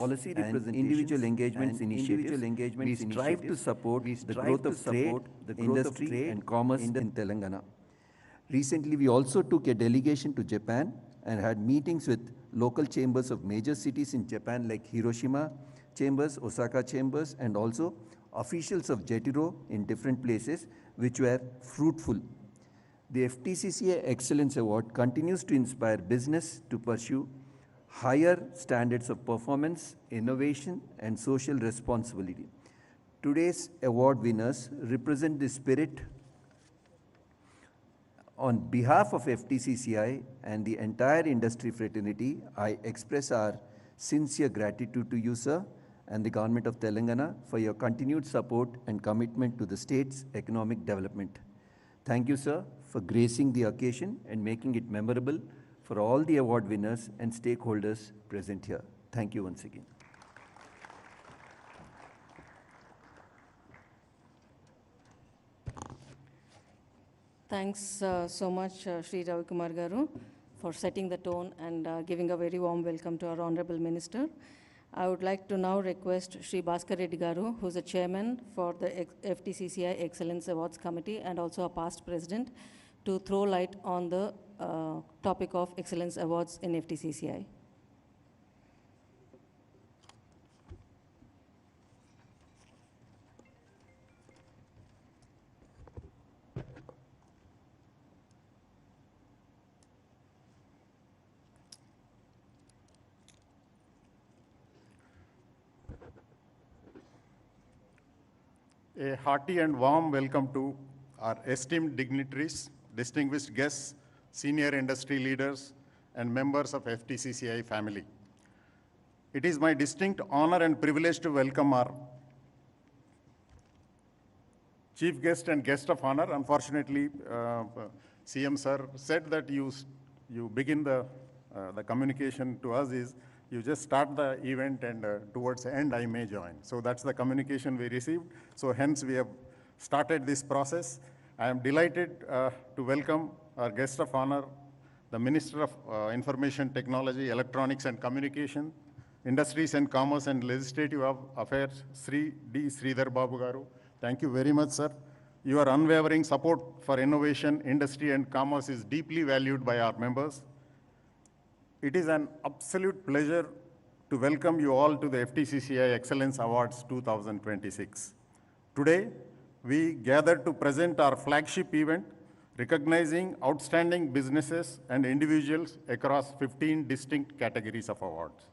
policy representation, individual engagements initiatives, we strive to support the growth of trade, industry, and commerce in Telangana. Recently, we also took a delegation to Japan and had meetings with local chambers of major cities in Japan like Hiroshima chambers, Osaka chambers, and also officials of JETRO in different places, which were fruitful. The FTCCI Excellence Award continues to inspire business to pursue higher standards of performance, innovation, and social responsibility. Today's award winners represent the spirit. On behalf of FTCCI and the entire industry fraternity, I express our sincere gratitude to you, sir, and the Government of Telangana for your continued support and commitment to the state's economic development. Thank you, sir, for gracing the occasion and making it memorable for all the award winners and stakeholders present here. Thank you once again. Thanks so much, Sri Ravi Kumar Garu, for setting the tone and giving a very warm welcome to our Honorable Minister. I would like to now request Sri Bhaskar Reddy Garu, who is the chairman for the FTCCI Excellence Awards Committee and also a past president, to throw light on the topic of Excellence Awards in FTCCI. A hearty and warm welcome to our esteemed dignitaries, distinguished guests, senior industry leaders, and members of FTCCI family. It is my distinct honor and privilege to welcome our chief guest and guest of honor. Unfortunately, CM sir said that you begin the communication to us is you just start the event and towards the end I may join. So that's the communication we received. So hence we have started this process. I am delighted to welcome our guest of honor, the Minister of Information Technology, Electronics and Communication, Industries and Commerce and Legislative Affairs, Sri D. Sridhar Babu Garu. Thank you very much, sir. Your unwavering support for innovation, industry and commerce is deeply valued by our members. It is an absolute pleasure to welcome you all to the FTCCI Excellence Awards 2026. Today, we gather to present our flagship event, recognizing outstanding businesses and individuals across 15 distinct categories of awards.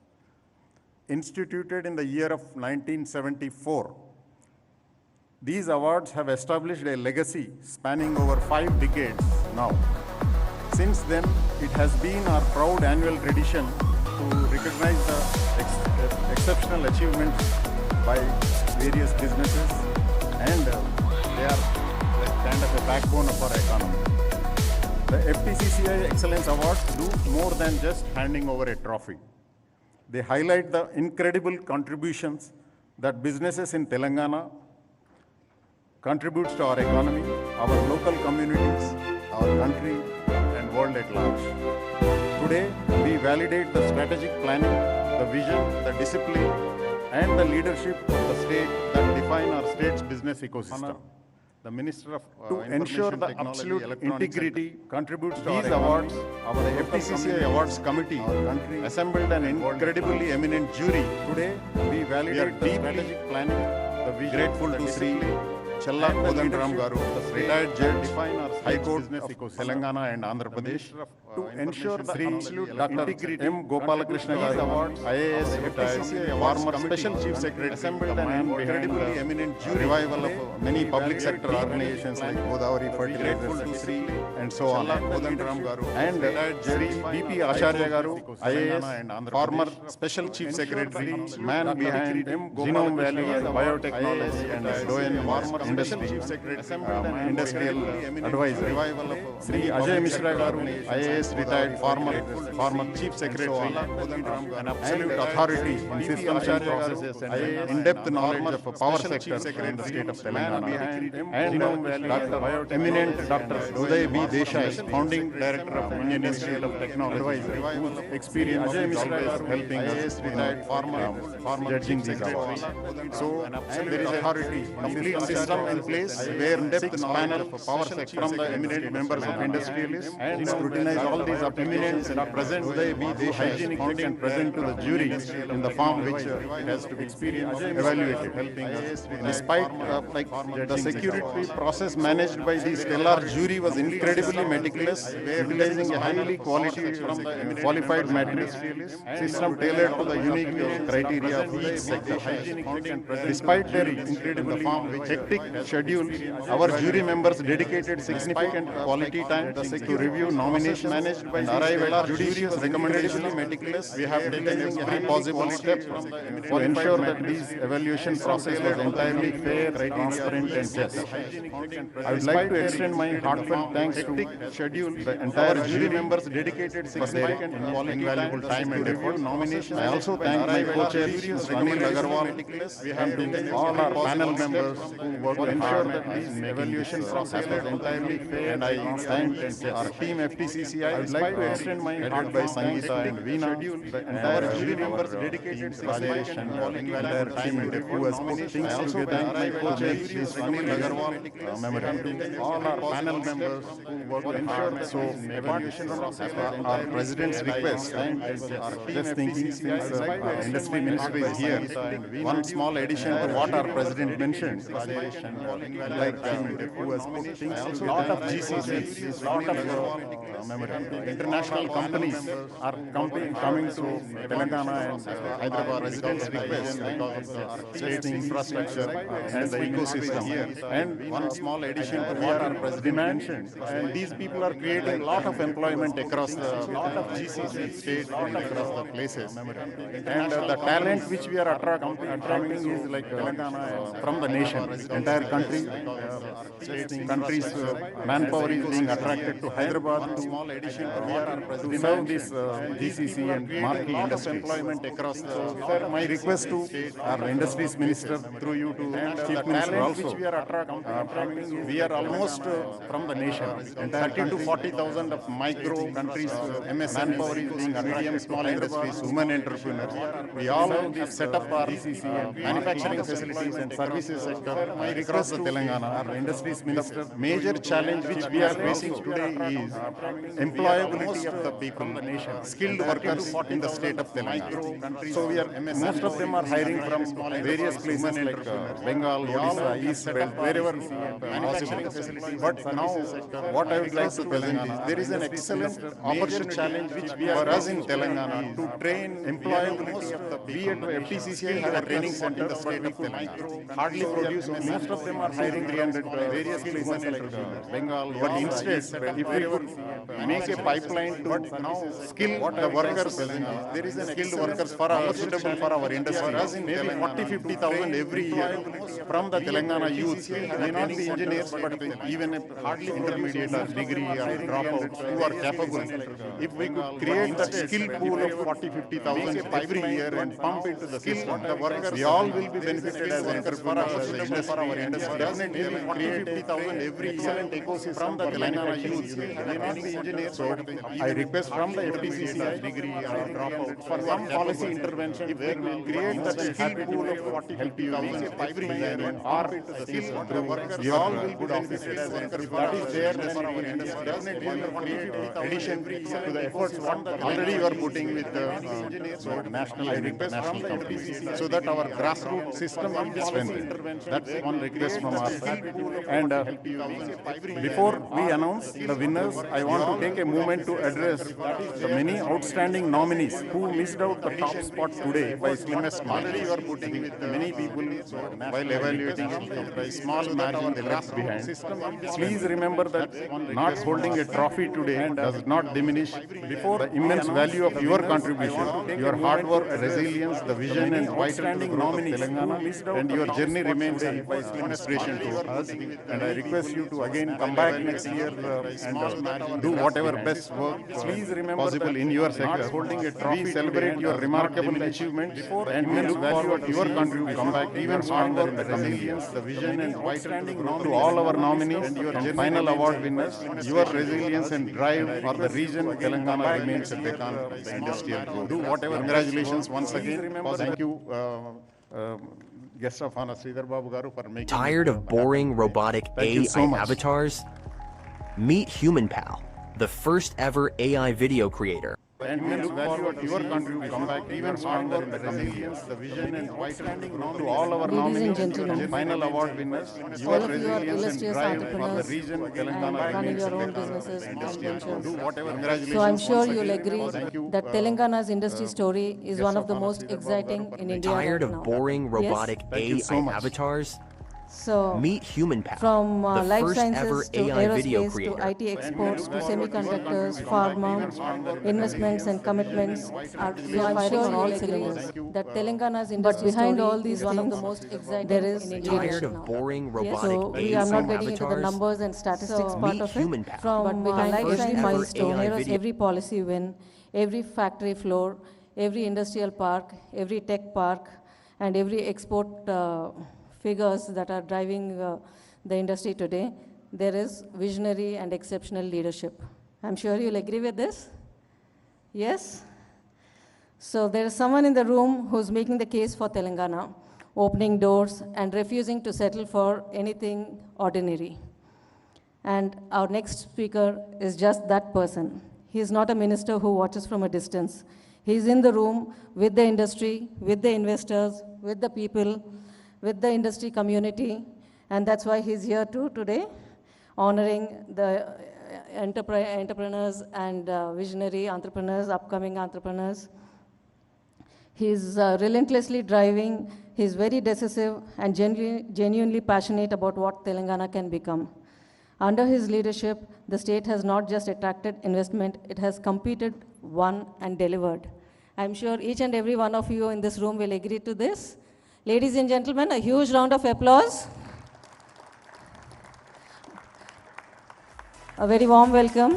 Instituted in the year of 1974, these awards have established a legacy spanning over 5 decades now. Since then, it has been our proud annual tradition to recognize the exceptional achievements by various businesses, and they are kind of a backbone of our economy. The FTCCI Excellence Awards do more than just handing over a trophy. They highlight the incredible contributions that businesses in Telangana contributes to our economy, our local communities, our country, and world at large. Today, we validate the strategic planning, the vision, the discipline, and the leadership of the state that define our state's business ecosystem. The Minister of to ensure the absolute integrity contributes to these awards. Our FTCCI Awards Committee assembled an incredibly eminent jury. Today, we validate the strategic planning, the vision, grateful to Sri Challa Kodandaram Garu, retired judge, High Court of Telangana and Andhra Pradesh, to ensure the absolute Dr. M. Gopalakrishna Garu, IAS retired, former Special Chief Secretary, assembled an incredibly eminent jury, revival of many public sector organizations like Godavari Fertilizers and so on, and Sri B.P. Acharya Garu, IAS, former Special Chief Secretary, man behind Genome Valley and biotechnology and Doyen, former industry, industrial advisor, Sri Ajay Mishra Garu, IAS retired former chief secretary, an absolute authority in system processes and in-depth knowledge of power sector in the state of Telangana, and eminent Dr. Uday B. Desai, founding director of Indian Institute of Technology, whose experience is always helping us in judging these awards. So there is a complete system in place where in-depth panel of power sector from the eminent members of industrialists and scrutinize all these eminent and present Uday B. Desai, founding and present to the jury in the form which has to be evaluated. Despite the security process managed by the stellar jury was incredibly meticulous, utilizing a highly qualified matrix system tailored to the unique criteria of each sector. Despite their incredibly hectic schedule, our jury members dedicated significant quality time to review nomination and arrive at judicious recommendation. We have taken every possible step to ensure that this evaluation process was entirely fair, transparent, and just. I would like to extend my heartfelt thanks to the entire jury members dedicated significant invaluable time and effort. I also thank my co-chair, Anil Agarwal, and to all our panel members who worked to ensure that this evaluation process was entirely fair. And I thank our team Ftcci. I would like to extend my heart by Sangeeta and Veena, the entire jury members dedicated Rajesh and entire team who has put things together. Thank my co-chair, Anil Agarwal, memorandum. All our panel members who worked to ensure that so evaluation process was our president's request. And just thinking since industry ministry is here, one small addition to what our president mentioned, like who has put things together. Lot of GCCs, lot of international companies are coming to Telangana and Hyderabad residents request because of the state's infrastructure and the ecosystem here. And one small addition to what our president mentioned, and these people are creating a lot of employment across the GCC state and across the places. And the talent which we are attracting is like from the nation, entire country, country's manpower is being attracted to Hyderabad to serve this GCC and marquee industries. Employment across the. Sir, my request to our industries minister through you to chief minister also. We are almost from the nation, 30 to 40,000 of micro countries, MS manpower is being attracted, small industries, women entrepreneurs. We all have set up our manufacturing facilities and services sector across the Telangana. Our industries minister, major challenge which we are facing today is employability of the people, skilled workers in the state of Telangana. So we are, most of them are hiring from various places like Bengal, Odisha, East Belt, wherever possible. But now, what I would like to present is, there is an excellent opportunity challenge which we are for us in Telangana to train employability of the people. We at Ftcci have a training center in the state of Telangana. Hardly produce, most of them are hiring 300 various places like Bengal, but instead, if we would make a pipeline to skill the workers, there is an skilled workers for our suitable for our industry. Maybe 40-50,000 every year from the Telangana youth, may not be engineers, but even hardly intermediate or degree or dropouts who are capable. If we could create that skill pool of 40-50,000 every year and pump into the system, the workers, we all will be benefited as entrepreneurs, for our industry. Definitely, we create 40-50,000 every excellent ecosystem from the Telangana youth, may not be engineers. So I request from the Ftcci degree or dropout for some policy intervention where we will create that skill pool of 40-50,000 every year and pump into the system. The workers, we all will be benefited as entrepreneurs. That is there for our industry. Definitely, we will create addition to the efforts what already you are putting with the national and international companies, so that our grassroots system will be strengthened. That's one request from our side. And before we announce the winners, I want to take a moment to address the many outstanding nominees who missed out the top spot today by slimmest margin. You are putting with many people while evaluating a small margin they left behind. Please remember that not holding a trophy today does not diminish before the immense value of your contribution, your hard work, resilience, the vision and vital growth of Telangana, and your journey remains an inspiration to us. And I request you to again come back next year and do whatever best work possible in your sector. We celebrate your remarkable achievements and immense value of your contribution. Come back even stronger in the coming years. The vision and vital growth to all our nominees and final award winners. Your resilience and drive for the region Telangana remains a beacon of the industrial growth. Do whatever. Congratulations once again. Thank you. Guest of honor Sridhar Babu Garu for making Tired of boring robotic AI so much. avatars? Meet HumanPal, the first ever AI video creator. And immense value of your contribution. Come back even stronger in the coming years. The vision and vital growth to all our Ladies and nominees gentlemen, and final award winners. all Your of you are resilience and illustrious drive for the entrepreneurs region and Telangana running remains your a own beacon of businesses the and industrial growth. ventures. Do whatever. Congratulations. So I'm sure once you'll again. agree Thank you, that Telangana's industry story is one of the most exciting in India Tired right of now. boring Yes? robotic Thank you so AI much. avatars? So Meet HumanPal, from the life first ever sciences to AI video aerospace to creator. IT exports to semiconductors, pharma, investments and commitments, we are firing on all cylinders. That Telangana's industry behind all these one of the most exciting there is Tired of boring robotic so AI I'm not getting into the avatars? numbers and statistics part Meet of it. HumanPal, From the life first science ever milestone, AI video. every policy win, every factory floor, every industrial park, every tech park, and every export figures that are driving the industry today, there is visionary and exceptional leadership. I'm sure you'll agree with this. Yes? So there is someone in the room who's making the case for Telangana, opening doors and refusing to settle for anything ordinary. And our next speaker is just that person. He is not a minister who watches from a distance. He is in the room with the industry, with the investors, with the people, with the industry community, and that's why he's here too today, honoring the entrepreneurs and visionary entrepreneurs, upcoming entrepreneurs. He's relentlessly driving, he's very decisive and genuinely passionate about what Telangana can become. Under his leadership, the state has not just attracted investment, it has competed, won and delivered. I'm sure each and every one of you in this room will agree to this. Ladies and gentlemen, a huge round of applause. A very warm welcome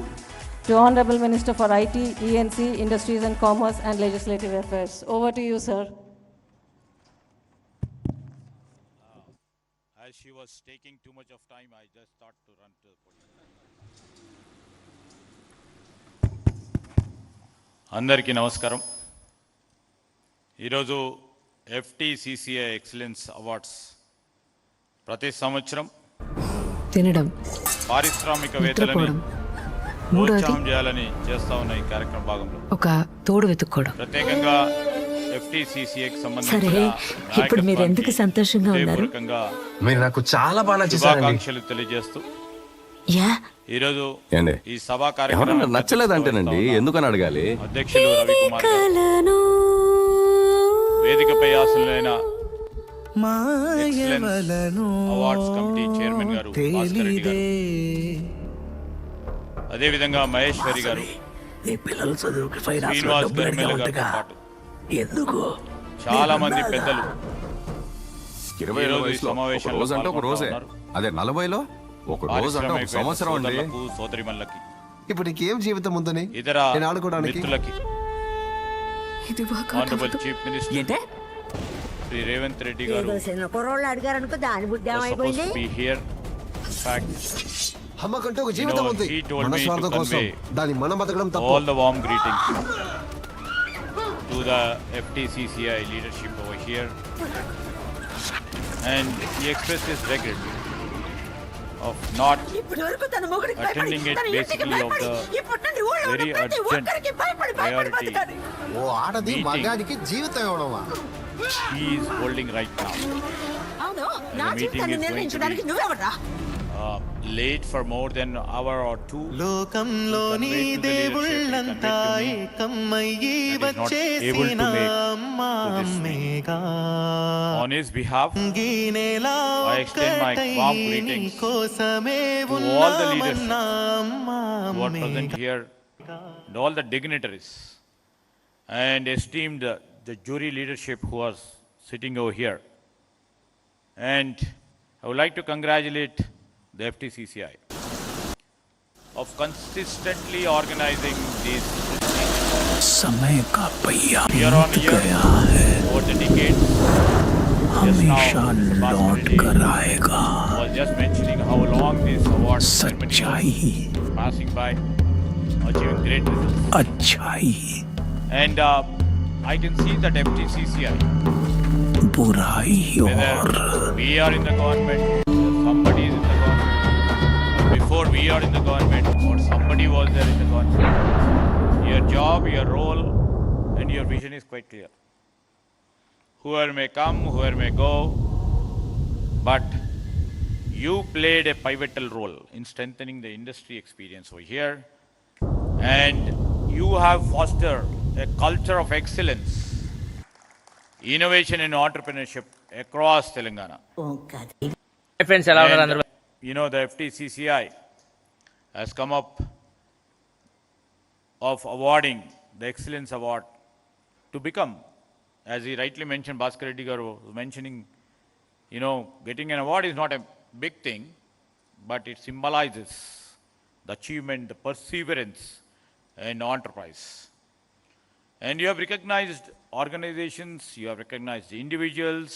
to Honorable Minister for IT, E&C, Industries and Commerce and Legislative Affairs. Over to you, sir. As she was taking too much of time, I just thought to run to the podium. అందరికీ నమస్కారం. ఈరోజు FTCCI excellence awards ప్రతి సంవత్సరం తినడం, పారిశ్రామికవేత్తలని నిద్రపోవడం, మూడోది ప్రోత్సాహం చేయాలని చేస్తా ఉన్న ఈ కార్యక్రమ భాగంలో ఒక తోడు వెతుక్కోవడం. ప్రత్యేకంగా FTCCIకి సంబంధించిన సరే, ఇప్పుడు మీరు ఎందుకు సంతోషంగా ఉన్నారు? హృదయపూర్వకంగా మీరు నాకు చాలా బాగా నచ్చేసారండి. శుభాకాంక్షలు తెలియజేస్తూ యా ఈరోజు ఏండి ఈ సభా ఎవరన్నా కార్యక్రమం నచ్చలేదంటేనండి ఎందుకని అడగాలి? అధ్యక్షులు రవికుమార్ గారు, వేదికపై ఆసనులైన ఎక్సలెన్స్ అవార్డ్స్ కమిటీ చైర్మన్ గారు భాస్కర్ రెడ్డి గారు, అదేవిధంగా మహేశ్వరి గారు, శ్రీనివాస్ గర్మెల గారితో పాటు చాలా మంది పెద్దలు 20 ఈరోజు ఈ వయసులో ఒక సమావేశంలో రోజు అంటే ఒక రోజే, పాల్గొంటా ఉన్నారు. అదే 40లో ఒక రోజు అంటే ఒక సంవత్సరం అండి. సోదరులకు, సోదరిమణులకి, ఇప్పుడు నీకేం జీవితం ఉందని ఇతర నేను ఆడుకోవడానికి? మిత్రులకి, ఇది honourable chief minister Shri Revanth Reddy గారు కుర్రోళ్ళు అడిగారు అనుకో దాని బుద్ధి ఏమైపోయింది. supposed to be here. In fact, అమ్మకంటే ఒక జీవితం ఉంది. he told మన me to స్వార్థం కోసం convey దాన్ని మనం బతకడం తప్పు. all the warm greetings to the FTCCI leadership over here, and he expressed his regret of not attending it, basically of the very urgent priority ఓ ఆడది meeting మగాడికి జీవితం ఇవ్వడమా? he is holding right now. అవును, And నా the meeting జీవితాన్ని is going to నిర్ణయించడానికి be నువ్వెవరా? late for more than an hour or two. లోకంలోని దేవుళ్ళంతా ఏకమయ్యి వచ్చేసిన అమ్మేగా. On his behalf, గీనేలా I extend my warm greetings కోసమే to all the leaders ఉన్నామన్నా who are present here, and all the dignitaries, and esteemed the jury leadership who was sitting over here. And I would like to congratulate the FTCCI of consistently organizing these year on year over the decades. Just now, was just mentioning how long this award ceremony was passing by, achieving great results. And I can see that FTCCI, whether we are in the government, somebody is in the government, or before we are in the government, or somebody was there in the government, your job, your role, and your vision is quite clear. Whoever may come, whoever may go, but you played a pivotal role in strengthening the industry experience over here, and you have fostered a culture of excellence, innovation and entrepreneurship across Telangana. And, you know, the FTCCI has come up of awarding the Excellence Award to become, as he rightly mentioned, Bhaskar Reddy garu was mentioning, you know, getting an award is not a big thing, but it symbolizes the achievement, the perseverance, and enterprise. And you have recognized organizations, you have recognized individuals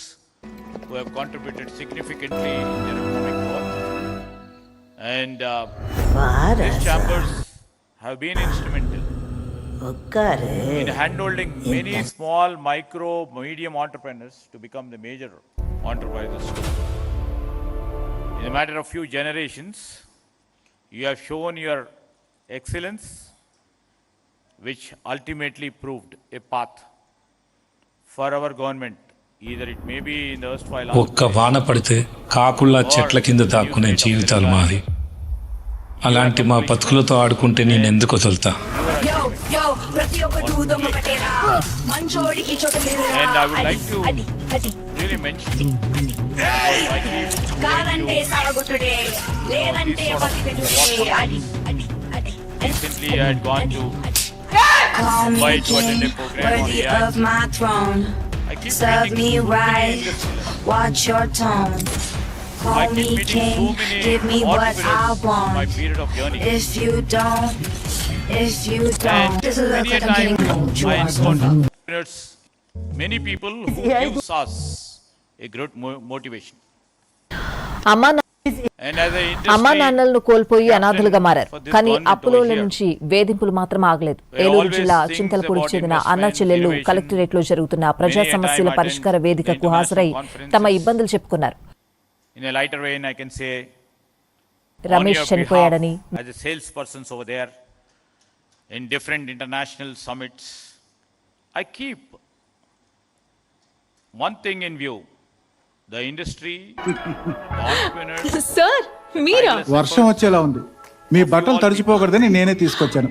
who have contributed significantly in their economic growth. And these chambers have been instrumental in handholding many small, micro, medium entrepreneurs to become the major enterprises too. In a matter of few generations, you have shown your excellence, which ultimately proved a path for our government. Either it may be in the erstwhile ఒక్క వాన పడితే కాకుల్లా చెట్ల కింద దాక్కునే జీవితాలు మాది. అలాంటి మా బతుకులతో ఆడుకుంటే నేను ఎందుకు వదులుతా? And I would like to really mention recently I had gone to Mumbai to attend a program on AI. I keep meeting so many Watch your tone. I keep meeting so many entrepreneurs in my period of journey. If you don't, And many a time I encounter entrepreneurs, many people who gives us a great motivation. And as an అమ్మా industry, నాన్నలను కోల్పోయి అనాథలుగా మారారు. for this కానీ government అప్పులోల over here, నుంచి వేధింపులు మాత్రం ఆగలేదు. They Eluru always జిల్లా thinks చింతలపూడికి about చెందిన investment, అన్న చెల్లెళ్లు innovation. కలెక్టరేట్ లో జరుగుతున్న ప్రజా Many a సమస్యల time పరిష్కార attend వేదికకు international హాజరై conferences. తమ ఇబ్బందులు చెప్పుకున్నారు. in a lighter vein, I can say, on Ramesh your చనిపోయాడని, behalf, as a salespersons over there, in different international summits, I keep one thing in view: the industry, the entrepreneurs. Sir మీరా? వర్షం వచ్చేలా ఉంది, మీ బట్టలు తడిచిపోకూడదని నేనే తీసుకొచ్చాను.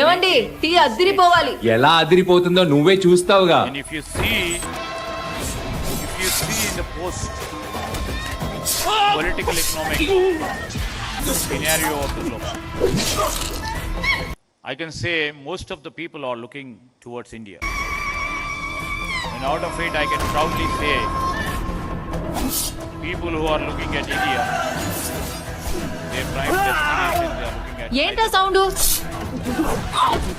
ఏమండి టీ అద్దిరిపోవాలి. ఎలా అదిరిపోతుందో నువ్వే చూస్తావుగా. And if you see in the post political economic scenario of the globe, I can say most of the people are looking towards India. And out of it, I can proudly say, people who are looking at India, their prime destination, they are looking at. ఏంటా sound?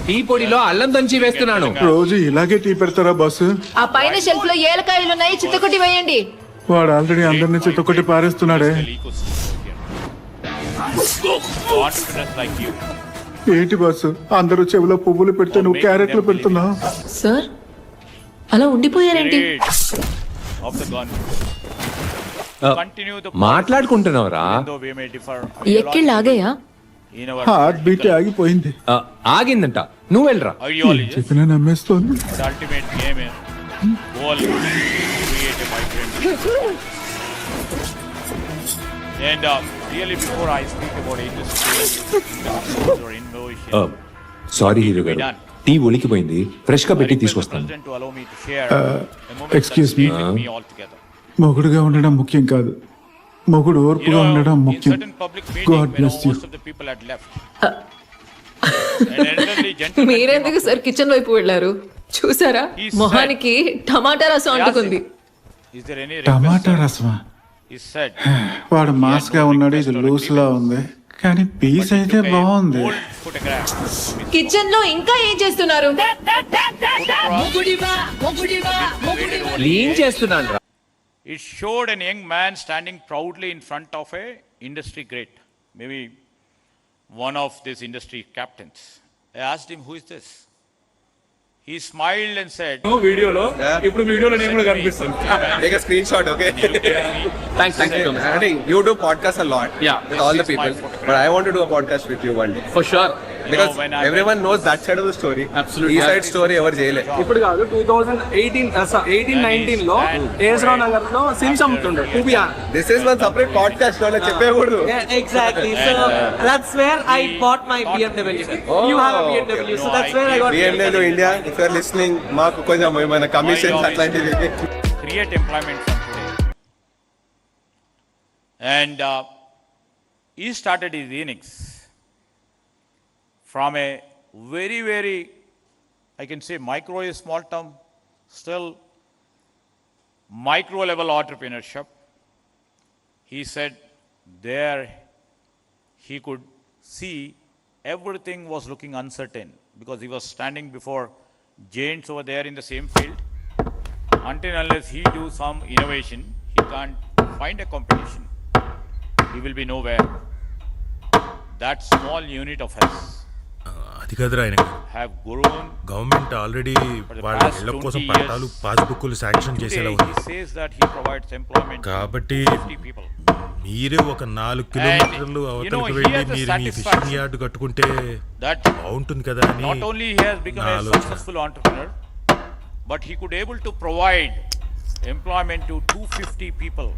Tea పొడిలో అల్లం దంచి వేస్తున్నాను. రోజు ఇలాగే tea పెడతారా boss? ఆ పైన shelf లో ఏలకాయలు ఉన్నాయి, చిత్తకొట్టి వేయండి. వాడు ఆల్రెడీ అందరినీ చిత్తకొట్టి పారేస్తున్నాడే. Entrepreneurs like you. ఏంటి బాస్, అందరూ చెవిలో పువ్వులు పెడితే నువ్వు క్యారెట్లు పెడుతున్నావు? సార్ అలా ఉండిపోయారేంటి? Of the government. Continue the మాట్లాడుకుంటున్నావురా? though we may differ ఎక్కిళ్ళు ఆగాయా? in our heart beat ఆగిపోయింది. ఆగిందంట, నువ్వు వెళ్ళరా. ideologies, చెప్పిన నమ్మేస్తోంది. the ultimate game is goal is to create a vibrant And really, before I speak about industry or innovation, sorry hero గారు, tea ఒలికిపోయింది, fresh గా I పెట్టి request the తీసుకొస్తాను. President to allow me to share a moment excuse that me. stayed with me altogether. మొగుడుగా ఉండడం ముఖ్యం కాదు, మొగుడు You ఓర్పుగా know, ఉండడం in ముఖ్యం. certain public meeting, God when bless you. most of the people had left, and elderly gentleman came మీరెందుకు up sir kitchen వైపు వెళ్ళారు? చూసారా, He మొహానికి టమాటా రసం to- అంటుకుంది. Is there any tomato request? రసమా? He said, వాడు మాస్ గా ఉన్నాడు, ఇది లూస్ లా ఉంది, కానీ పీస్ అయితే took a బాగుంది. old photograph. కిచెన్ లో ఇంకా ఏం చేస్తున్నారు? క్లీన్ చేస్తున్నాను రా. It showed a young man standing proudly in front of a industry great, maybe one of these industry captains. I asked him, who is this? He smiled and said, వీడియోలో ఇప్పుడు వీడియోలో నేను కూడా కనిపిస్తాను. Take a screenshot, okay? Thanks. I think you do podcasts a lot. Yeah. With all the people. But I want to do a podcast with you one day. For sure. Because when I everyone knows that side of the story. Absolutely. ఈ side story ఎవరు చేయలే. ఇప్పుడు కాదు, 2018-19 లో ఏజ్రావ్ నగర్ లో sims అమ్ముతుండే. This is one separate podcast, no, చెప్పకూడదు. exactly. So that's where I bought my BMW. You have a BMW, so that's where I got BMW India, if you are listening, మాకు కొంచెం ఏమైనా కమిషన్స్ అట్లాంటివి. create employment from today. And he started his innings from a very, very, I can say micro is small term, still micro level entrepreneurship. He said there he could see everything was looking uncertain because he was standing before giants over there in the same field. Until unless he do some innovation, he can't find a competition. He will be nowhere. That small unit of his అది కదరా ఆయన have grown. Government already వాళ్ళ past ఇళ్ల కోసం 20 పట్టాలు పాస్బుక్లు sanction చేసేలా Today, ఉంది. he says that he provides employment కాబట్టి to 50 people. మీరే ఒక 4 కిలోమీటర్లు అవతలకు he వెళ్ళి has the మీరు మీ satisfaction ఫిషింగ్ యార్డ్ కట్టుకుంటే That బాగుంటుంది కదా అని not only he has become నా a ఆలోచన. successful entrepreneur, but he could able to provide employment to 250 people.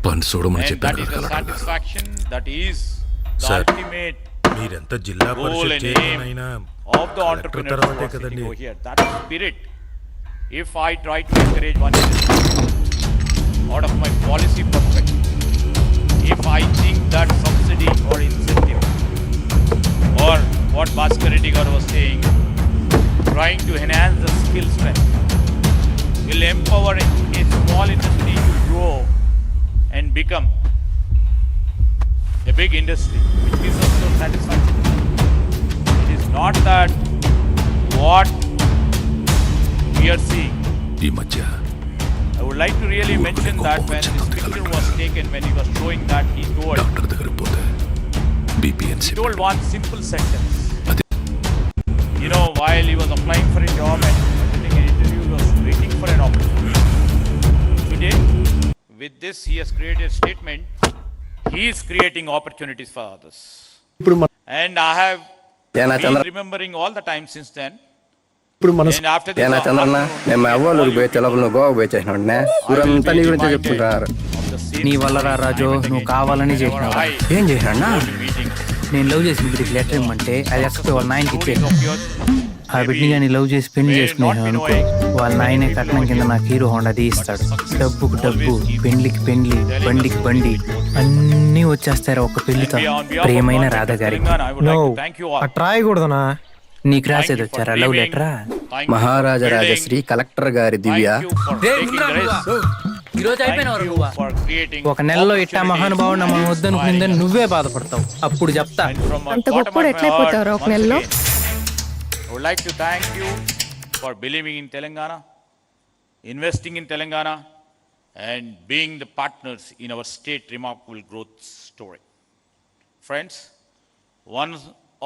పని చూడమని And that చెప్పాను is the కదా కలెక్టర్ గారు. satisfaction, that is the Sir, ultimate మీరెంత జిల్లా goal Parishad and chairman aim అయినా of the collector entrepreneurs who తర్వాతే are sitting కదండి. over here. That spirit, if I try to encourage one out of my policy perspective, if I think that subsidy or incentive or what Bhaskar Reddy garu was saying, trying to enhance the skill strength, will empower a small industry to grow and become a big industry, which gives us no satisfaction. It is not that what we are seeing. ఈ మధ్య I would like to really mention that when this picture was taken, when he was showing that, he told దగ్గరికి పోతే బీపీఎన్సీ he told one simple sentence. You know, while he was applying for a job and attending an interview, he was waiting for an opportunity. Today, with this, he has created a statement. He is creating opportunities for others. And I have been remembering all the time since then. And after this, Chandranna నేను మా అవ్వలు పోయి తెలపలు గోవా పోయి చేసినా ఊరంతా నీ గురించి చెప్పుకుంటారు. నీ వల్ల రాజు నువ్వు కావాలని చేసినావు. ఏం చేసినా నేను లవ్ చేసిన బిడ్డకి లెటర్ ఇమ్మంటే అది ఎక్స్పై వాళ్ళ నాయనకి ఇచ్చేసాను. ఆ బిడ్డని కానీ లవ్ చేసి పెళ్లి చేసుకునేసాను అనుకో, వాళ్ళ నాయనే కట్నం కింద నాకు హీరో హోండా తీస్తాడు. డబ్బుకు డబ్బు, పెండ్లికి పెండ్లి, బండికి బండి అన్నీ వచ్చేస్తారు ఒక పెళ్లితో. ప్రియమైన రాధ గారికి try కూడదనా నీకు రాసేది వచ్చారా లవ్ లెటరా? మహారాజా రాజశ్రీ కలెక్టర్ గారి దివ్య ఈరోజు అయిపోయినవారు ఒక నెలలో ఇట్టా మహానుభావుడు మనం వద్దనుకుందని నువ్వే బాధపడతావు. అప్పుడు చెప్తా అంత గొప్పడు ఎట్లయిపోతారు ఒక నెలలో. I would like to thank you for believing in Telangana, investing in Telangana, and being the partners in our state remarkable growth story. Friends, one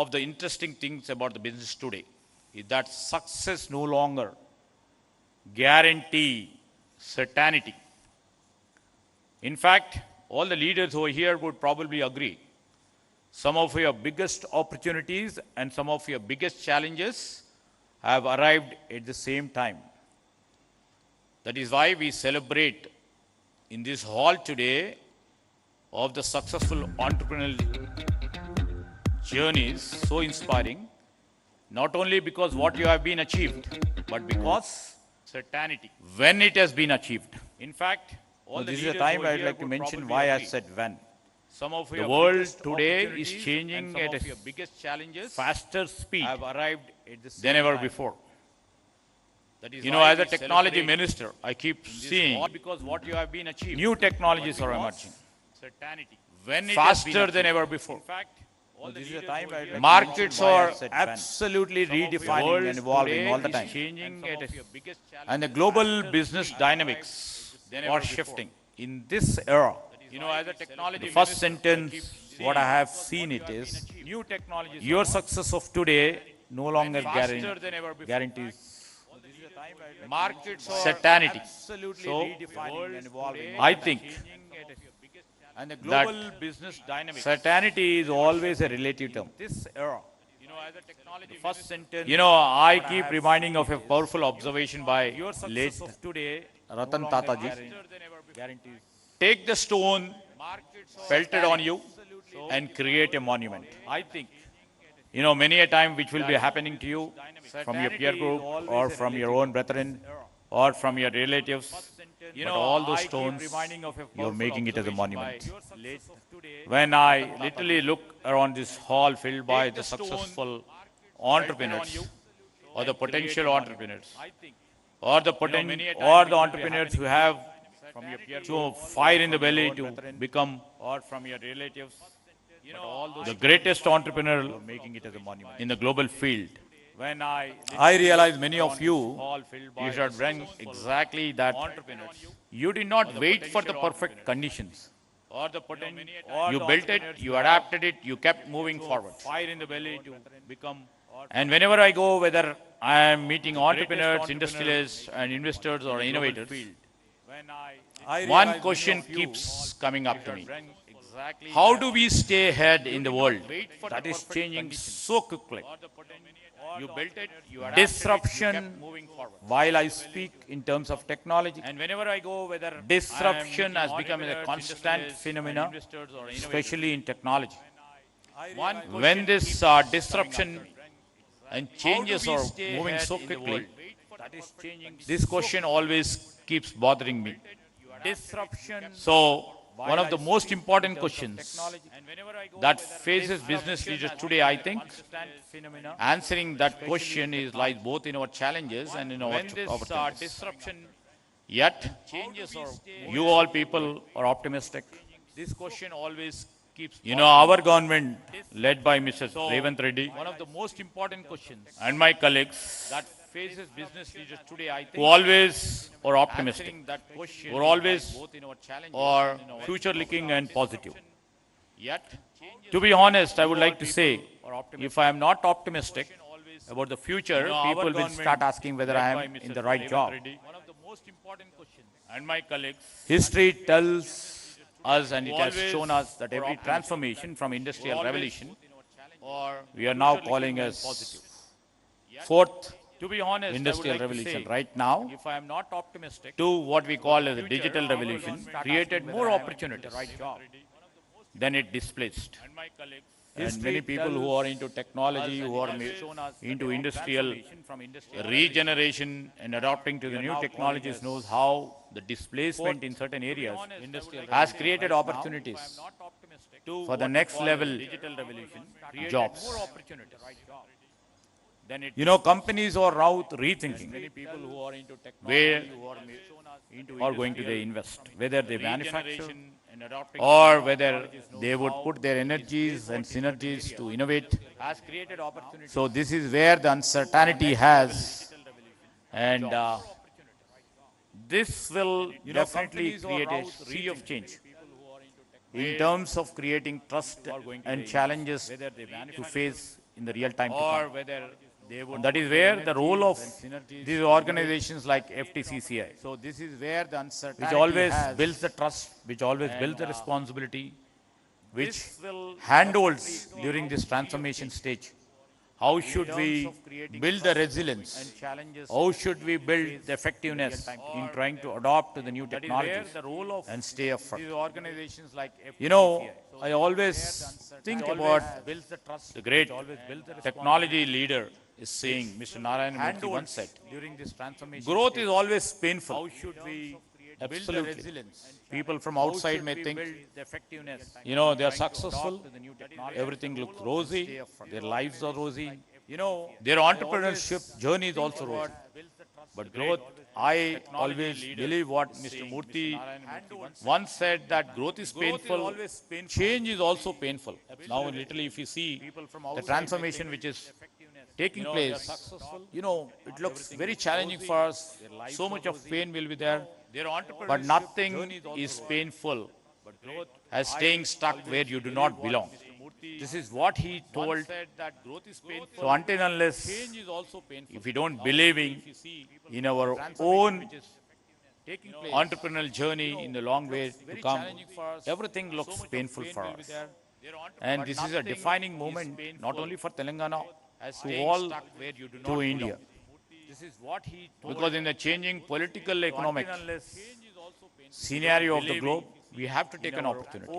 of the interesting things about the business today is that success no longer guarantee certainty. In fact, all the leaders over here would probably agree. Some of your biggest opportunities and some of your biggest challenges have arrived at the same time. That is why we celebrate in this hall today of the successful entrepreneurial journey is so inspiring, not only because what you have been achieved, but because certainty when it has been achieved. In fact, this is a time I'd like to mention why I said when. Some of the world today is changing at a faster speed than ever before. As a technology minister, I keep seeing new technologies are emerging faster than ever before. Markets are absolutely redefining and evolving all the time. And the global business dynamics are shifting. In this era, the first sentence, what I have seen it is, your success of today no longer guarantees certainty. So, I think that certainty is always a relative term. I keep reminding of a powerful observation by late Ratan Tataji. Take the stone pelted on you and create a monument. I think, many a time which will be happening to you from your peer group or from your own brethren or from your relatives, but all those stones, you're making it as a monument. When I literally look around this hall filled by the successful entrepreneurs or the potential entrepreneurs or the entrepreneurs who have fire in the belly to become the greatest entrepreneur in the global field. I realize many of you should bring exactly that. You did not wait for the perfect conditions. You built it, you adapted it, you kept moving forward. And whenever I go, whether I am meeting entrepreneurs, industrialists, and investors or innovators, one question keeps coming up to me. How do we stay ahead in the world that is changing so quickly? Disruption, while I speak in terms of technology, and whenever I go, whether disruption has become a constant phenomenon, especially in technology. When this disruption and changes are moving so quickly, this question always keeps bothering me. So, one of the most important questions that faces business leaders today, I think, answering that question lies both in our challenges and in our opportunities. Yet, you all people are optimistic. This question always keeps. Our government, led by Mr. Revant Reddy, one of the most important questions, and my colleagues, that faces business leaders today, I think, who always are optimistic, who are always are future-looking and positive. Yet, to be honest, I would like to say, if I am not optimistic about the future, people will start asking whether I am in the right job. And my colleagues, history tells us and it has shown us that every transformation from industrial revolution, we are now calling as fourth industrial revolution right now, to what we call as a digital revolution, created more opportunities than it displaced. And many people who are into technology, who are into industrial regeneration and adapting to the new technologies knows how the displacement in certain areas has created opportunities for the next level jobs. Companies are now rethinking where are going to they invest, whether they manufacture or whether they would put their energies and synergies to innovate. So this is where the uncertainty has, and this will definitely create a sea of change in terms of creating trust and challenges to face in the real time to come. And that is where the role of these organizations like Ftcci, so this is where the uncertainty which always builds the trust, which always builds the responsibility, which handholds during this transformation stage, How should we build the resilience? How should we build the effectiveness in trying to adopt to the new technologies and stay upfront? You know, I always think about the great technology leader is saying, Mr. Narayana Murthy once said, growth is always painful. How should we absolutely. People from outside may think, you know, they are successful, everything looks rosy, their lives are rosy, you know, their entrepreneurship journey is also rosy. But growth, I always believe what Mr. Murthy once said, that growth is painful, change is also painful. Now, literally, if you see the transformation which is taking place, you know, it looks very challenging for us. So much of pain will be there, but nothing is painful as staying stuck where you do not belong. This is what he told. So until unless, if we don't believe in our own entrepreneurial journey in the long way to come, everything looks painful for us. And this is a defining moment, not only for Telangana, to all, to India. Because in the changing political, economic scenario of the globe, we have to take an opportunity.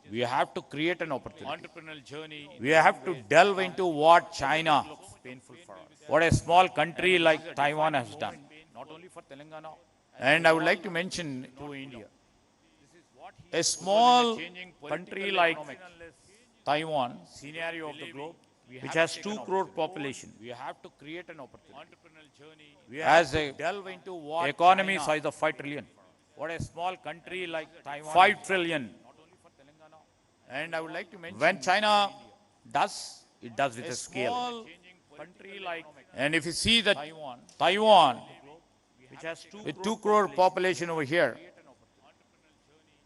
We have to create an opportunity. We have to delve into what China, what a small country like Taiwan has done. And I would like to mention to India, a small country like Taiwan, scenario of the globe, which has 2 crore population, we have to create an opportunity. As a economy size of 5 trillion. What a small country like Taiwan. 5 trillion. And I would like to mention, when China does, it does with a scale. Country like, and if you see that Taiwan, which has with 2 crore population over here,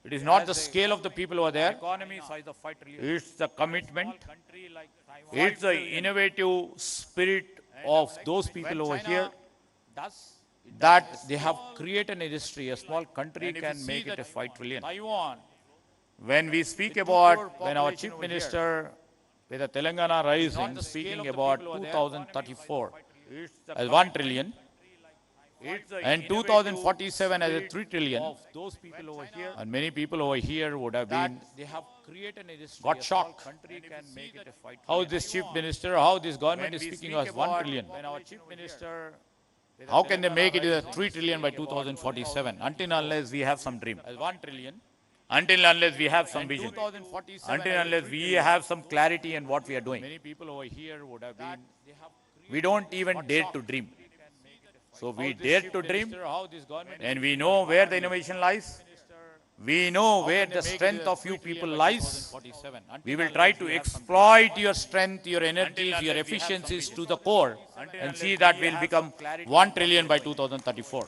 it is not the scale of the people over there. Economy size of 5 trillion. It's the commitment. It's the innovative spirit of those people over here that they have created an industry. A small country can make it a 5 trillion. When we speak about, when our Chief Minister with the Telangana Rising speaking about 2034 as 1 trillion, and 2047 as a 3 trillion, and many people over here would have been got shocked. How this Chief Minister, how this government is speaking as 1 trillion. How can they make it a 3 trillion by 2047? Until unless we have some dream. 1 trillion. Until unless we have some vision. Until unless we have some clarity in what we are doing. Many people over here would have been. We don't even dare to dream. So we dare to dream, and we know where the innovation lies. We know where the strength of you people lies. We will try to exploit your strength, your energies, your efficiencies to the core, and see that we'll become 1 trillion by 2034.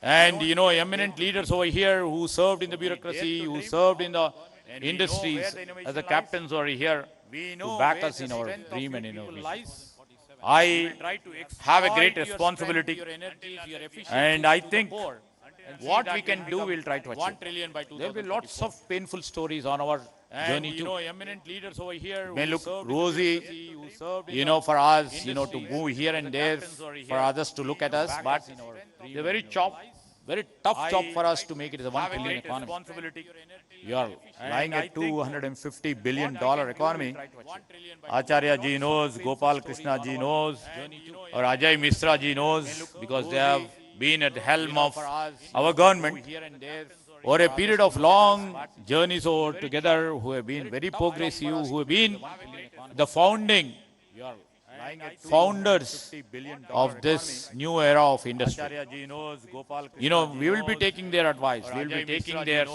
And you know, eminent leaders over here who served in the bureaucracy, who served in the industries as the captains over here to back us in our dream and in our vision. I have a great responsibility, and I think what we can do, we'll try to achieve. There will be lots of painful stories on our journey too. It may look rosy, you know, for us, you know, to move here and there, for others to look at us, but it's a very tough job for us to make it as a 1 trillion economy. We are lying at $250 billion economy. Acharya ji knows, Gopal Krishna ji knows, or Ajay Misra ji knows, because they have been at the helm of our government over a period of long journeys over together, who have been very progressive, who have been the founders of this new era of industry. You know, we will be taking their advice. We will be taking their,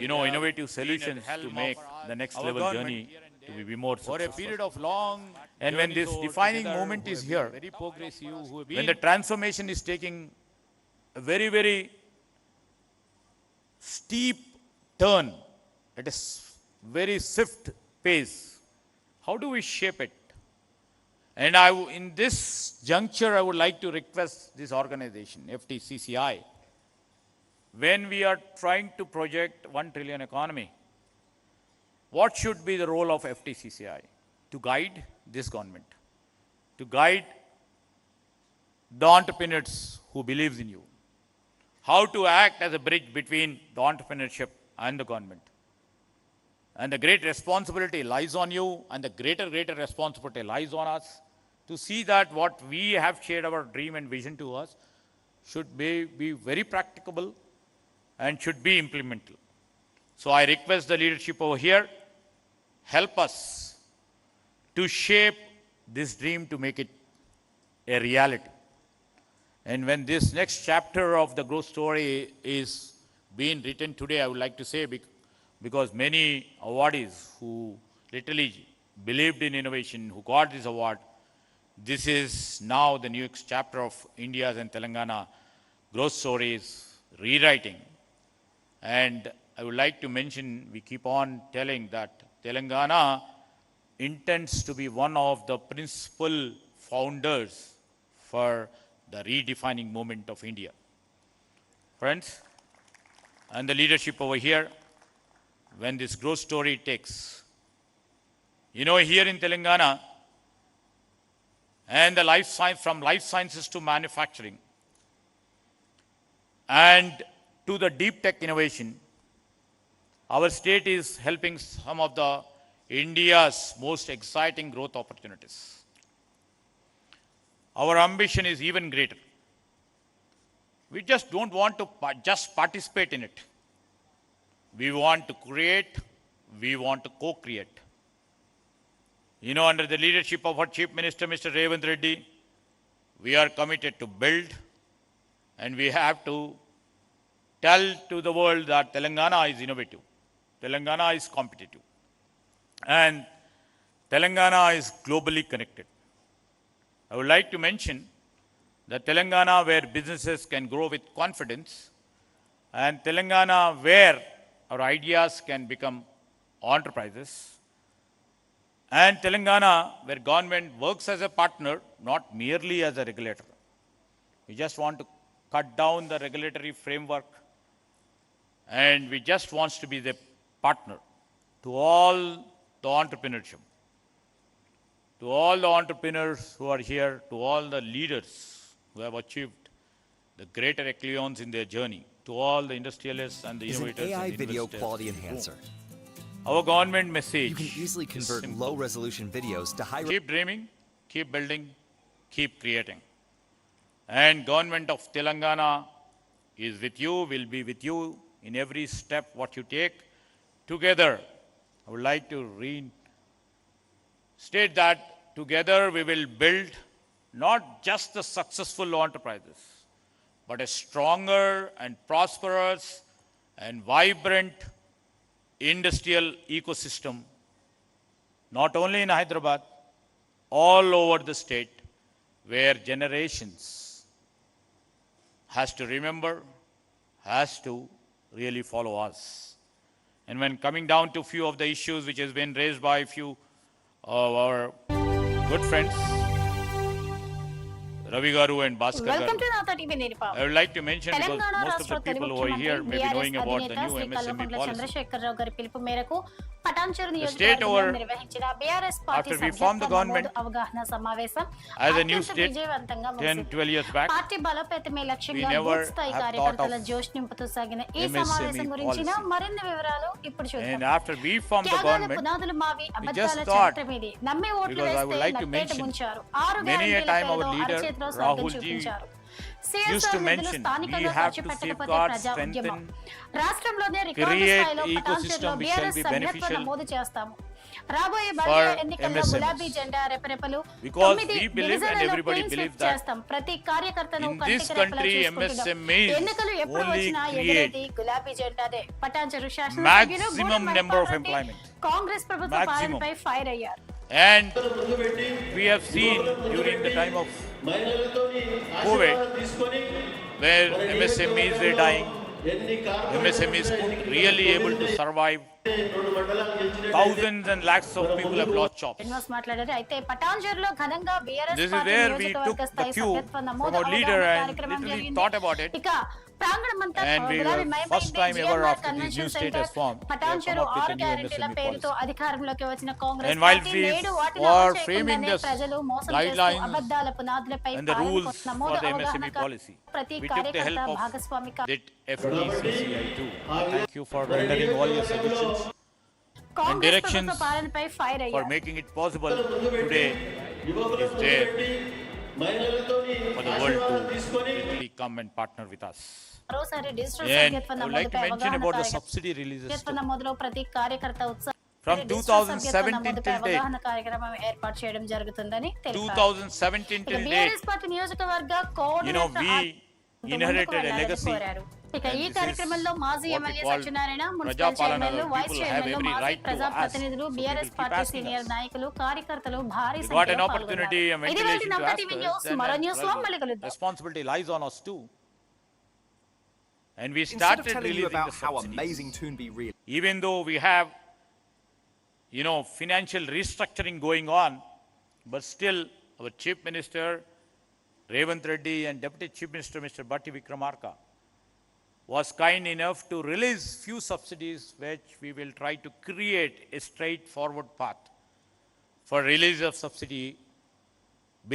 you know, innovative solutions to make the next level journey to be more successful. And when this defining moment is here, when the transformation is taking a very, very steep turn at a very swift pace, how do we shape it? And in this juncture, I would like to request this organization, Ftcci, when we are trying to project 1 trillion economy, what should be the role of Ftcci? To guide, this government to guide the entrepreneurs who believes in you, how to act as a bridge between the entrepreneurship and the government. And the great responsibility lies on you, and the greater responsibility lies on us to see that what we have shared our dream and vision to us should be very practicable and should be implementable. So I request the leadership over here, help us to shape this dream to make it a reality. And when this next chapter of the growth story is being written today, I would like to say, because many awardees who literally believed in innovation, who got this award, this is now the next chapter of India's and Telangana growth stories rewriting. And I would like to mention, we keep on telling that Telangana intends to be one of the principal founders for the redefining movement of India. Friends, and the leadership over here, when this growth story takes, here in Telangana, and the life science, from life sciences to manufacturing, and to the deep tech innovation, our state is helping some of the India's most exciting growth opportunities. Our ambition is even greater. We just don't want to just participate in it. We want to create, we want to co-create. Under the leadership of our Chief Minister, Mr. Revant Reddy, we are committed to build, and we have to tell to the world that Telangana is innovative, Telangana is competitive, and Telangana is globally connected. I would like to mention that Telangana where businesses can grow with confidence, and Telangana where our ideas can become enterprises, and Telangana where government works as a partner, not merely as a regulator. We just want to cut down the regulatory framework, and we just want to be the partner to all the entrepreneurship, to all the entrepreneurs who are here, to all the leaders who have achieved the greater echelons in their journey, to all the industrialists and the innovators an AI and the video investors. quality enhancer. Our government message. You can easily convert low-resolution videos to high. Keep dreaming, keep building, keep creating. And government of Telangana is with you, will be with you in every step what you take. Together, I would like to state that together we will build not just the successful enterprises, but a stronger and prosperous and vibrant industrial ecosystem, not only in Hyderabad, all over the state, where generations has to remember, has to really follow us. And when coming down to few of the issues which has been raised by a few of our good friends, Ravi Garu and Bhaskar Welcome Garu, to Nata TV Niripam. I would like to mention, because Telangana most of the Rashtra Teri people over here may be Mukhyamantri knowing about the అధినేత new Shri MSME Kalvakuntla policy. Chandrashekar Rao గారి పిలుపు మేరకు Patancheru state over, నియోజకవర్గంలో నిర్వహించిన BRS party after we formed the సభ్యత్వ government, నమోదు అవగాహన సమావేశం as a new అత్యంత state విజయవంతంగా 10-12 years back, పార్టీ బలోపేతమే లక్ష్యంగా never బూత్ స్థాయి have కార్యకర్తల thought of జోష్ నింపుతూ సాగిన ఈ MSME సమావేశం గురించిన policy. మరిన్ని వివరాలు ఇప్పుడు and చూద్దాం. after we formed the త్యాగాల government, పునాదులు మావి we అబద్ధాల just thought, చరిత్ర మీది నమ్మే ఓట్లు because I would వేస్తే like to నట్టేట mention, ముంచారు 6 many a గ్యారెంటీల time our పేరుతో leader, అరచేతిలో స్వర్గం Rahul ji, చూపించారు. used to CSR నిధులు mention, we స్థానికంగా have ఖర్చు to పెట్టకపోతే safeguard, ప్రజా ఉద్యమం. strengthen, రాష్ట్రంలోనే రికార్డు create స్థాయిలో పటాన్చెరులో ecosystem which shall BRS be సభ్యత్వ beneficial నమోదు చేస్తాము. రాబోయే for బడ్జెట్ ఎన్నికల్లో MSMEs. గులాబీ జెండా రెపరెపలు Because 9 we believe and డివిజన్లలో everybody clean believes sweep that చేస్తాం. ప్రతి కార్యకర్తను in this కంటికి రెప్పలా country, చూసుకుంటున్నాం. MSMEs ఎన్నికలు ఎప్పుడు only వచ్చినా create ఎగిరేది గులాబీ జెండాదే. పటాన్చెరు శాసనసభ్యులు maximum Gudem number of Reddy employment. Congress ప్రభుత్వ Maximum. పాలనపై ఫైర్ అయ్యారు. And we have seen during the time of COVID, where MSMEs were dying, MSMEs couldn't really able to survive. Thousands and lakhs of people have lost jobs. Srinivas మాట్లాడారు. అయితే పటాన్చెరులో ఘనంగా BRS This is party where we నియోజకవర్గ took the స్థాయి cue సభ్యత్వ from నమోదు our leader అవగాహన and కార్యక్రమం literally జరిగింది. thought about it. ఇక ప్రాంగణమంతా And we were first time ever after this new state has formed, we have come Patancheru up with a 6 new గ్యారెంటీల MSME పేరుతో policy. అధికారంలోకి వచ్చిన Congress And while party we నేడు వాటిని are అమలు framing చేయకుండానే this ప్రజలు మోసం చేస్తూ guidelines అబద్ధాల పునాదులపై and the పాలన rules కోసం for నమోదు the అవగాహన MSME policy, ప్రతి we took the help కార్యకర్త of భాగస్వామి that Ftcci too. Thank you for rendering all your suggestions and Congress directions ప్రభుత్వ పాలనపై ఫైర్ for అయ్యారు. making it possible today is there for the world to really come and partner with us. మరోసారి digital And సభ్యత్వ I would like to నమోదుపై mention అవగాహన about the కార్యక్రమం. subsidy releases సభ్యత్వ too. నమోదులో ప్రతి కార్యకర్త From డిజిటల్ సభ్యత్వ 2017 నమోదుపై till date, అవగాహన కార్యక్రమం ఏర్పాటు చేయడం జరుగుతుందని తెలిపారు. 2017 ఇక till date, బీఆర్ఎస్ పార్టీ నియోజకవర్గ coordinator we inherited a legacy. కోరారు. ఇక And ఈ this is కార్యక్రమంలో మాజీ what we MLA call Satyanarayana, municipal ప్రజాపాలన. చైర్మన్లు, వైస్ People have చైర్మన్లు, every మాజీ right to ప్రజాప్రతినిధులు, ask. So BRS people keep party asking senior us. నాయకులు, కార్యకర్తలు భారీ We got an సంఖ్యలో opportunity, a పాల్గొన్నారు. ఇది ventilation వాటి to నమ్మ ask TV us, news, then మరో న్యూస్ లో మళ్ళీ కలుద్దాం. responsibility lies on us too. And we Instead of started telling you releasing about the how subsidies. amazing Toonbi really Even though we have, financial restructuring going on, but still our Chief Minister, Revant Reddy, and Deputy Chief Minister, Mr. Bhatti Vikramarka, was kind enough to release few subsidies which we will try to create a straightforward path for release of subsidy.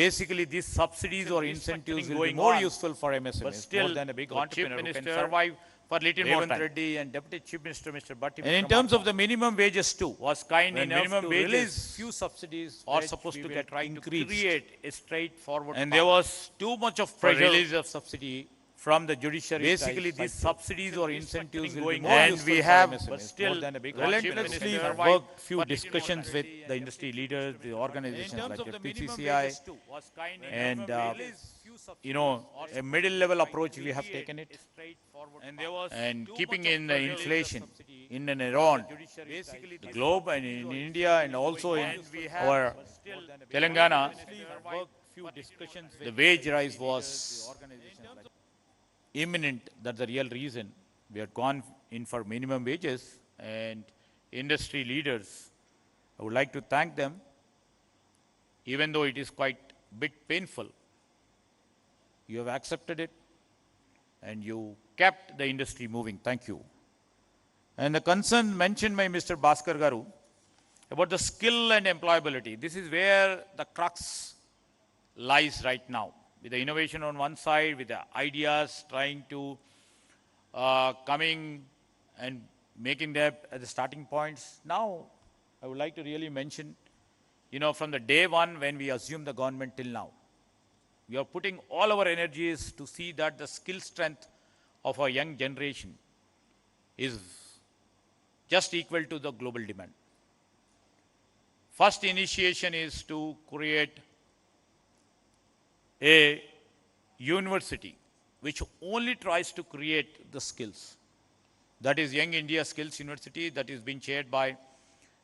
Basically, these subsidies or incentives will be more useful for MSMEs, but still, more than a big entrepreneur who can survive for little more time. Reddy and Deputy Chief Minister, Mr. Bhatti Vikramarka. And in terms of the minimum wages too, was kind enough to release few subsidies are supposed to get increased. Create a straightforward and path. There was too much of pressure for release of subsidy from the judiciary. Basically, these subsidies or incentives will be more and we have, but still, relentlessly worked few discussions with the industry leaders, the organizations like the Ftcci, and a middle level approach we have taken it, and keeping in the inflation in and around the globe and in India and also in our Telangana, the wage rise was imminent. That's the real reason we had gone in for minimum wages, and industry leaders, I would like to thank them, even though it is quite a bit painful. You have accepted it and you kept the industry moving. Thank you. And the concern mentioned by Mr. Bhaskar Garu about the skill and employability. This is where the crux lies right now. With the innovation on one side, with the ideas trying to coming and making them at the starting points. Now, I would like to really mention, from the day one when we assumed the government till now, we are putting all our energies to see that the skill strength of our young generation is just equal to the global demand. First initiation is to create a university which only tries to create the skills. That is Young India Skills University, that is being chaired by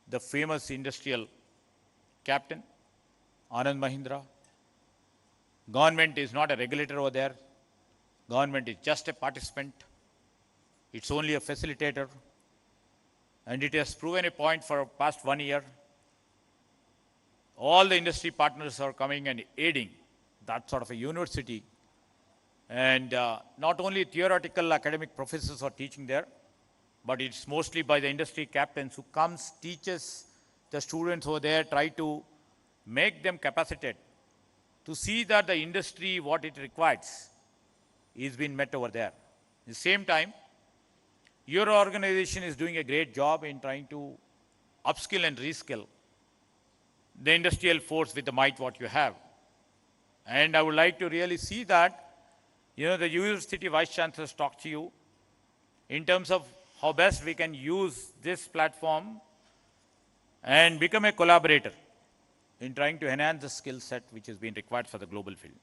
the famous industrial captain, Anand Mahindra. Government is not a regulator over there. Government is just a participant. It's only a facilitator. And it has proven a point for past 1 year. All the industry partners are coming and aiding that sort of a university. And not only theoretical academic professors are teaching there, but it's mostly by the industry captains who comes, teaches the students over there, try to make them capacitated to see that the industry, what it requires, is being met over there. At the same time, your organization is doing a great job in trying to upskill and reskill the industrial force with the might what you have. And I would like to really see that, the university vice chancellors talk to you in terms of how best we can use this platform and become a collaborator in trying to enhance the skill set which has been required for the global field.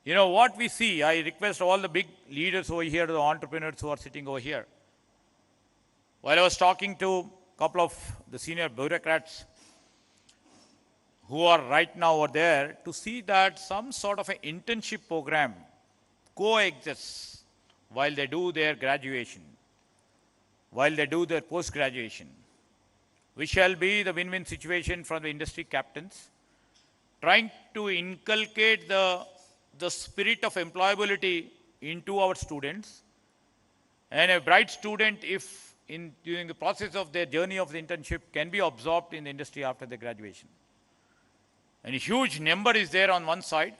What we see, I request all the big leaders over here, the entrepreneurs who are sitting over here. While I was talking to a couple of the senior bureaucrats who are right now over there, to see that some sort of an internship program coexists while they do their graduation, while they do their post-graduation, which shall be the win-win situation for the industry captains, trying to inculcate the spirit of employability into our students. And a bright student, if during the process of their journey of the internship, can be absorbed in the industry after their graduation. And a huge number is there on one side,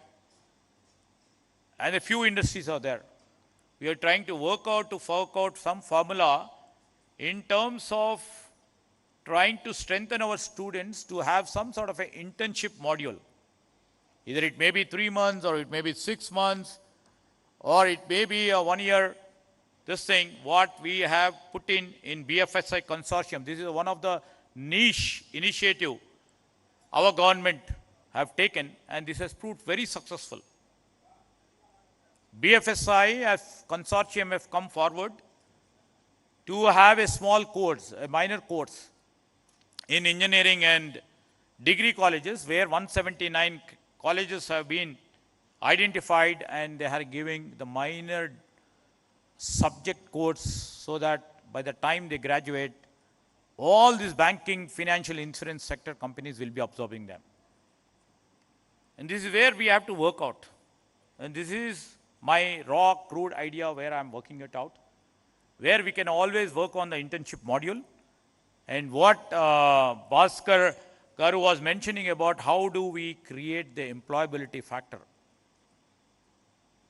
and a few industries are there. We are trying to work out some formula in terms of trying to strengthen our students to have some sort of an internship module. Either it may be 3 months, or it may be 6 months, or it may be a 1 year. This thing, what we have put in BFSI consortium, this is one of the niche initiative our government have taken, and this has proved very successful. BFSI as consortium have come forward to have a small course, a minor course in engineering and degree colleges, where 179 colleges have been identified, and they are giving the minor subject course, so that by the time they graduate, all these banking, financial, insurance sector companies will be absorbing them. And this is where we have to work out. And this is my raw, crude idea where I'm working it out, where we can always work on the internship module. And what Bhaskar Garu was mentioning about how do we create the employability factor.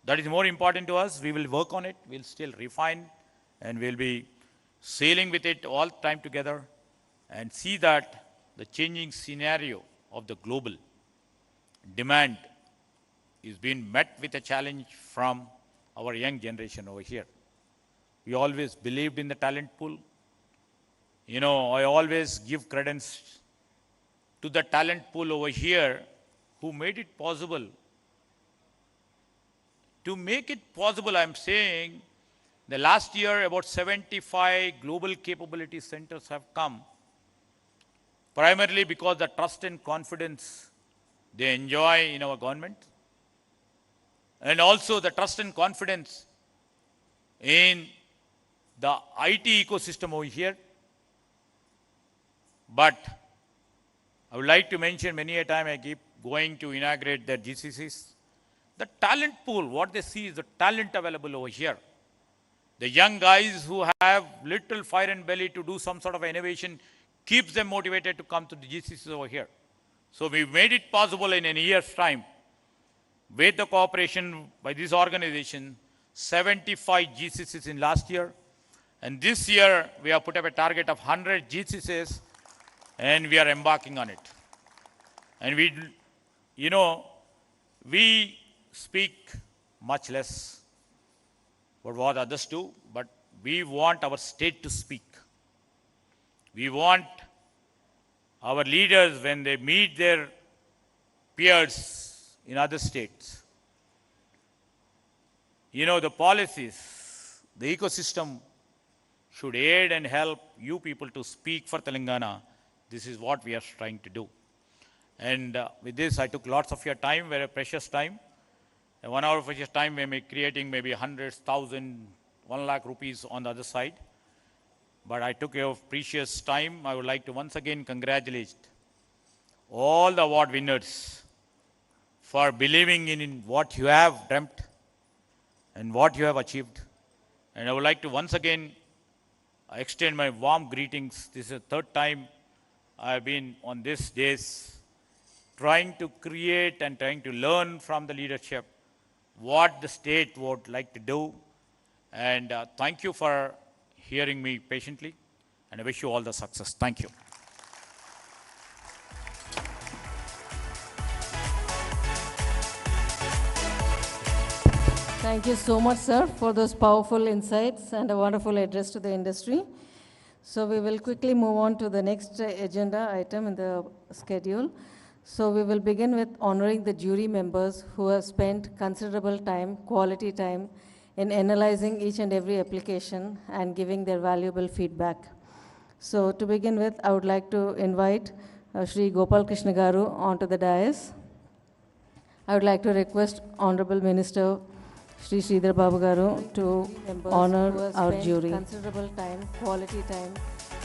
That is more important to us. We will work on it. We'll still refine, and we'll be sailing with it all the time together, and see that the changing scenario of the global demand is being met with a challenge from our young generation over here. We always believed in the talent pool. You know, I always give credence to the talent pool over here who made it possible. To make it possible, I'm saying, the last year about 75 global capability centers have come, primarily because the trust and confidence they enjoy in our government, and also the trust and confidence in the IT ecosystem over here. But I would like to mention, many a time I keep going to inaugurate the GCCs. The talent pool, what they see is the talent available over here. The young guys who have little fire and belly to do some sort of innovation keeps them motivated to come to the GCCs over here. So we made it possible in a year's time, with the cooperation by this organization, 75 GCCs in last year. And this year, we have put up a target of 100 GCCs, and we are embarking on it. And we, you know, we speak much less about what others do, but we want our state to speak. We want our leaders, when they meet their peers in other states, you know, the policies, the ecosystem should aid and help you people to speak for Telangana. This is what we are trying to do. And with this, I took lots of your time, very precious time. 1 hour of your time, we may be creating maybe hundreds, 1,000, 1 lakh rupees on the other side. But I took your precious time. I would like to once again congratulate all the award winners for believing in what you have dreamt and what you have achieved. And I would like to once again extend my warm greetings. This is the third time I have been on these days trying to create and trying to learn from the leadership what the state would like to do. And thank you for hearing me patiently, and I wish you all the success. Thank you. Thank you so much, sir, for those powerful insights and a wonderful address to the industry. So we will quickly move on to the next agenda item in the schedule. So we will begin with honoring the jury members who have spent considerable time, quality time, in analyzing each and every application and giving their valuable feedback. So to begin with, I would like to invite Shri Gopal Krishna Garu onto the dais. I would like to request Honorable Minister Shri Sridhar Babu Garu to honor our jury. Considerable time, quality time,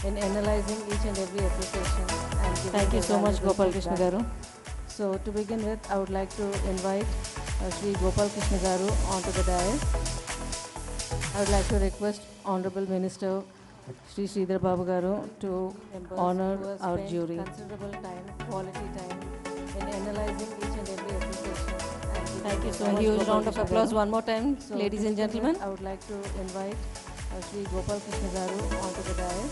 in analyzing each and every application and giving. Thank you so much, Gopal Krishna Garu. So to begin with, I would like to invite Shri Gopal Krishna Garu onto the dais. I would like to request Honorable Minister Shri Sridhar Babu Garu to honor our jury. Considerable time, quality time in analyzing each and every application. Thank you so much. A huge round of applause one more time, ladies and gentlemen. I would like to invite Shri Gopal Krishna Garu onto the dais.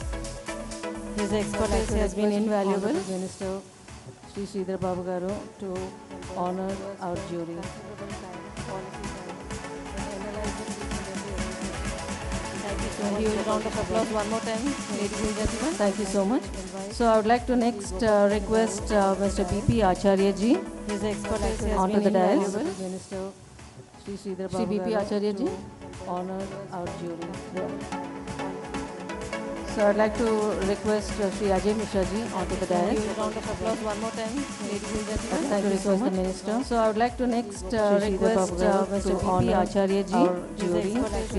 His expertise has been invaluable. Minister Shri Sridhar Babu Garu to honor our jury. A huge round of applause one more time, ladies and gentlemen. Thank you so much. So I would like to next request Mr. B.P. Acharya ji, his expertise onto the dais. Minister Shri B.P. Acharya ji, honor our jury. So I'd like to request Shri Ajay Mishra ji onto the dais. A huge round of applause one more time, ladies and gentlemen. Thank you so much, Minister. So I would like to next request Mr. B.P. Acharya ji, our jury,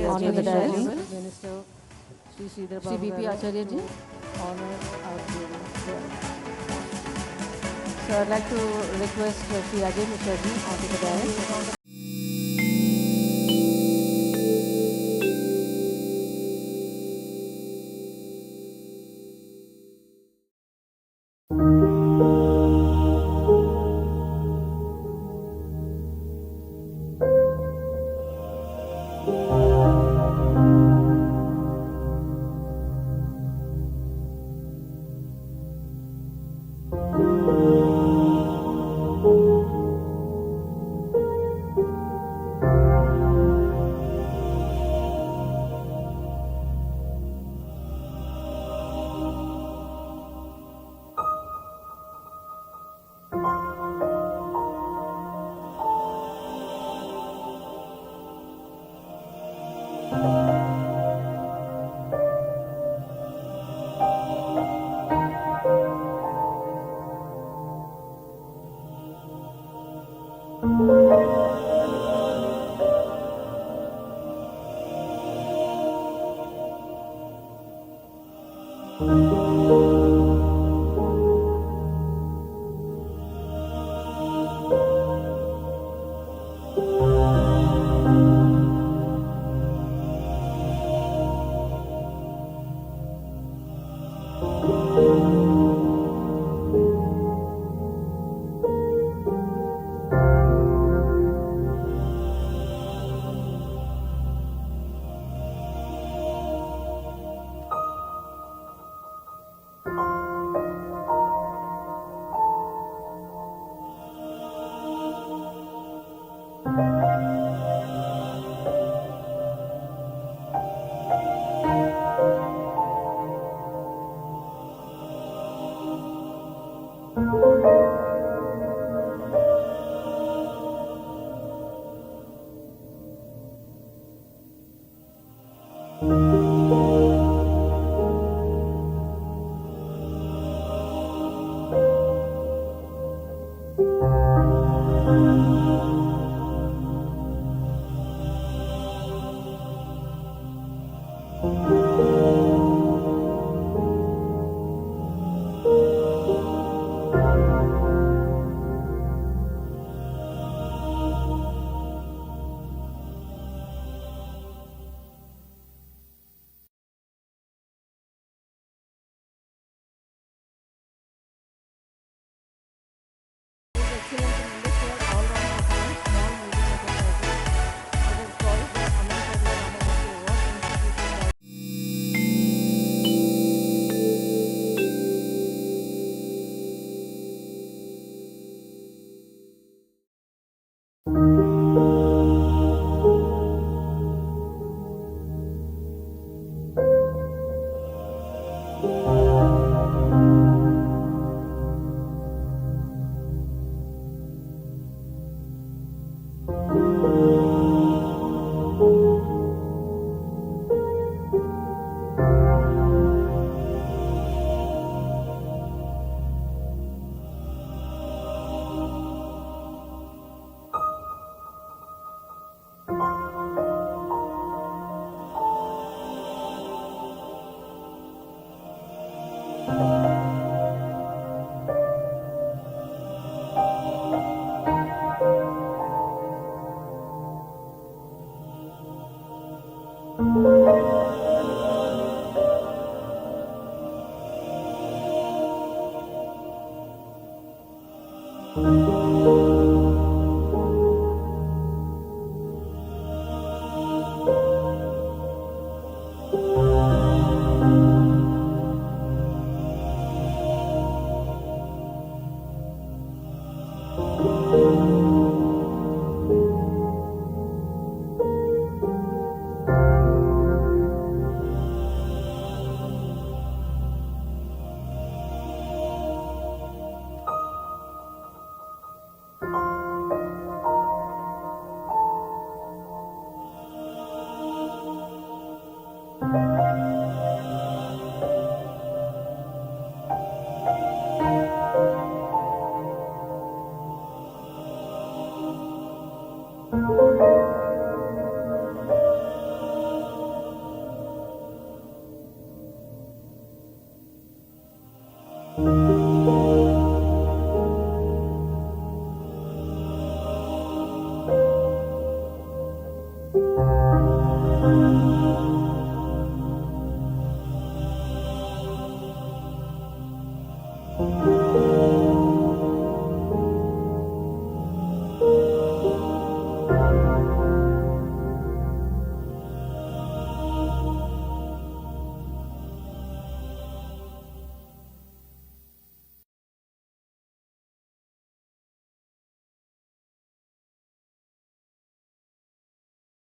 onto the dais. Minister Shri B.P. Acharya ji, honor our jury. So I'd like to request Shri Ajay Mishra ji onto the dais.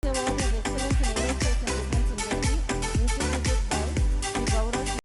Award is Excellence in Aerospace and Defense Industry, instituted by Sri Gaurav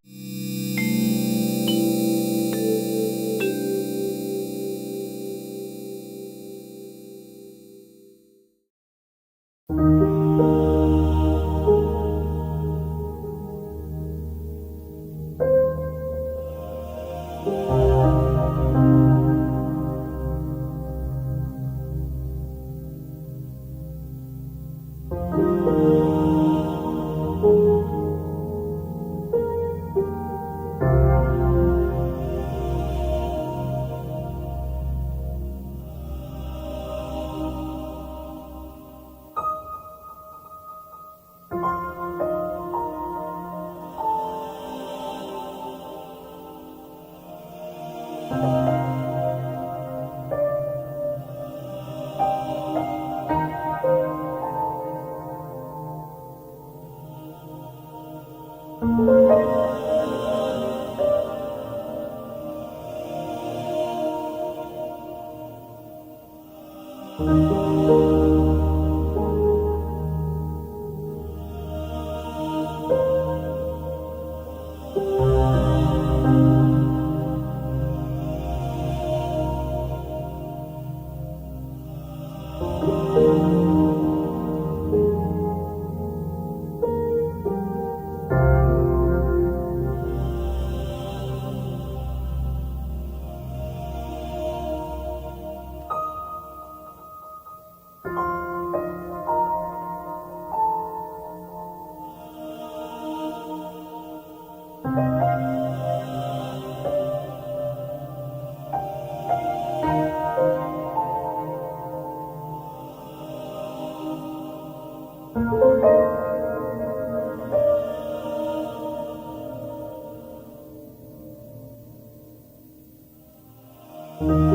Thank you.